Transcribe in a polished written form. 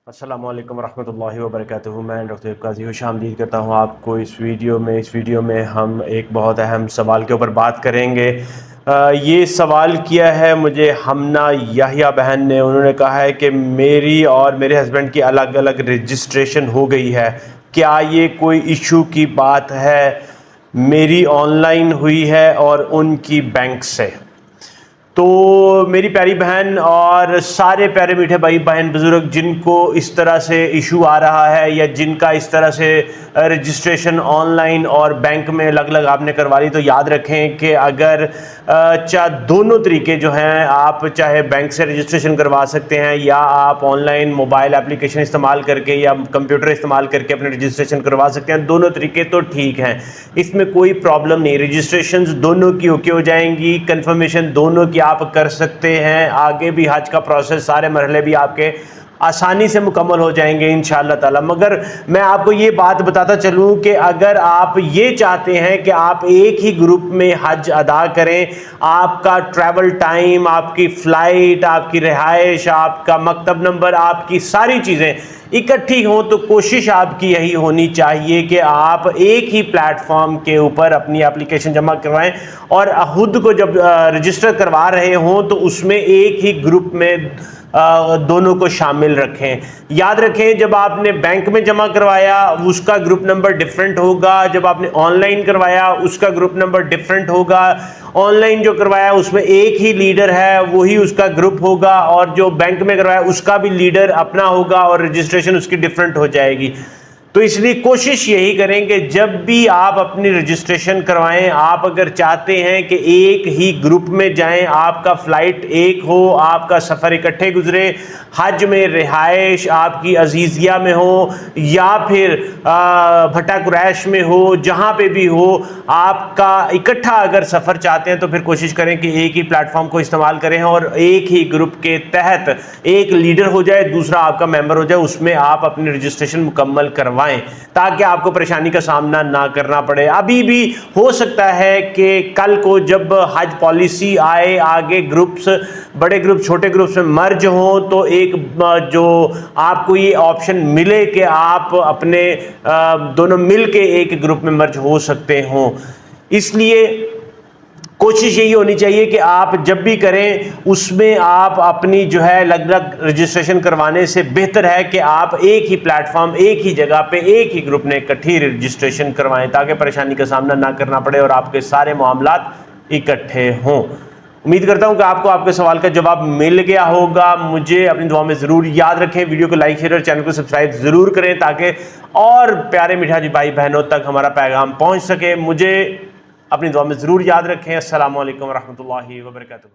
السلام علیکم ورحمۃ اللہ وبرکاتہ۔ میں ڈاکٹر قاضی خوش آمدید کرتا ہوں آپ کو اس ویڈیو میں ہم ایک بہت اہم سوال کے اوپر بات کریں گے۔ یہ سوال کیا ہے مجھے ہمنا یحییٰ بہن نے۔ انہوں نے کہا ہے کہ میری اور میرے ہسبینڈ کی الگ الگ رجسٹریشن ہو گئی ہے، کیا یہ کوئی ایشو کی بات ہے؟ میری آن لائن ہوئی ہے اور ان کی بینک سے۔ تو میری پیاری بہن اور سارے پیارے میٹھے بھائی بہن بزرگ جن کو اس طرح سے ایشو آ رہا ہے یا جن کا اس طرح سے رجسٹریشن آن لائن اور بینک میں الگ الگ آپ نے کروا لی، تو یاد رکھیں کہ اگر دونوں طریقے جو ہیں، آپ چاہے بینک سے رجسٹریشن کروا سکتے ہیں یا آپ آن لائن موبائل اپلیکیشن استعمال کر کے یا کمپیوٹر استعمال کر کے اپنے رجسٹریشن کروا سکتے ہیں۔ دونوں طریقے تو ٹھیک ہیں، اس میں کوئی پرابلم نہیں۔ رجسٹریشنز دونوں کی اوکے ہو جائیں گی، کنفرمیشن دونوں کی آپ کر سکتے ہیں، آگے بھی حج کا پروسیس سارے مرحلے بھی آپ کے آسانی سے مکمل ہو جائیں گے انشاءاللہ تعالی۔ مگر میں آپ کو یہ بات بتاتا چلوں کہ اگر آپ یہ چاہتے ہیں کہ آپ ایک ہی گروپ میں حج ادا کریں، آپ کا ٹریول ٹائم، آپ کی فلائٹ، آپ کی رہائش، آپ کا مکتب نمبر، آپ کی ساری چیزیں اکٹھی ہوں، تو کوشش آپ کی یہی ہونی چاہیے کہ آپ ایک ہی پلیٹ فارم کے اوپر اپنی اپلیکیشن جمع کروائیں، اور خود کو جب رجسٹر کروا رہے ہوں تو اس میں ایک ہی گروپ میں دونوں کو شامل رکھیں۔ یاد رکھیں جب آپ نے بینک میں جمع کروایا اس کا گروپ نمبر ڈیفرنٹ ہوگا، جب آپ نے آن لائن کروایا اس کا گروپ نمبر ڈیفرنٹ ہوگا۔ آن لائن جو کروایا اس میں ایک ہی لیڈر ہے، وہی اس کا گروپ ہوگا، اور جو بینک میں کروایا اس کا بھی لیڈر اپنا ہوگا اور رجسٹریشن اس کی ڈیفرنٹ ہو جائے گی۔ تو اس لیے کوشش یہی کریں کہ جب بھی آپ اپنی رجسٹریشن کروائیں، آپ اگر چاہتے ہیں کہ ایک ہی گروپ میں جائیں، آپ کا فلائٹ ایک ہو، آپ کا سفر اکٹھے گزرے، حج میں رہائش آپ کی عزیزیہ میں ہو یا پھر بھٹا قریش میں ہو، جہاں پہ بھی ہو، آپ کا اکٹھا اگر سفر چاہتے ہیں تو پھر کوشش کریں کہ ایک ہی پلیٹ فارم کو استعمال کریں اور ایک ہی گروپ کے تحت ایک لیڈر ہو جائے، دوسرا آپ کا ممبر ہو جائے، اس میں آپ اپنی رجسٹریشن مکمل کروائیں تاکہ آپ کو پریشانی کا سامنا نہ کرنا پڑے۔ ابھی بھی ہو سکتا ہے کہ کل کو جب حج پالیسی آئے، آگے گروپس، بڑے گروپ چھوٹے گروپس میں مرج ہوں، تو ایک جو آپ کو یہ آپشن ملے کہ آپ اپنے دونوں مل کے ایک گروپ میں مرج ہو سکتے ہوں۔ اس لیے کوشش یہی ہونی چاہیے کہ آپ جب بھی کریں اس میں آپ اپنی جو ہے الگ الگ رجسٹریشن کروانے سے بہتر ہے کہ آپ ایک ہی پلیٹ فارم، ایک ہی جگہ پہ ایک ہی گروپ نے اکٹھی رجسٹریشن کروائیں تاکہ پریشانی کا سامنا نہ کرنا پڑے اور آپ کے سارے معاملات اکٹھے ہوں۔ امید کرتا ہوں کہ آپ کو آپ کے سوال کا جواب مل گیا ہوگا۔ مجھے اپنی دعا میں ضرور یاد رکھیں، ویڈیو کو لائک، شیئر اور چینل کو سبسکرائب ضرور کریں تاکہ اور پیارے میٹھا بھائی بہنوں تک ہمارا پیغام پہنچ سکے۔ مجھے اپنی دعا میں ضرور یاد رکھیں۔ السلام علیکم ورحمۃ اللہ وبرکاتہ۔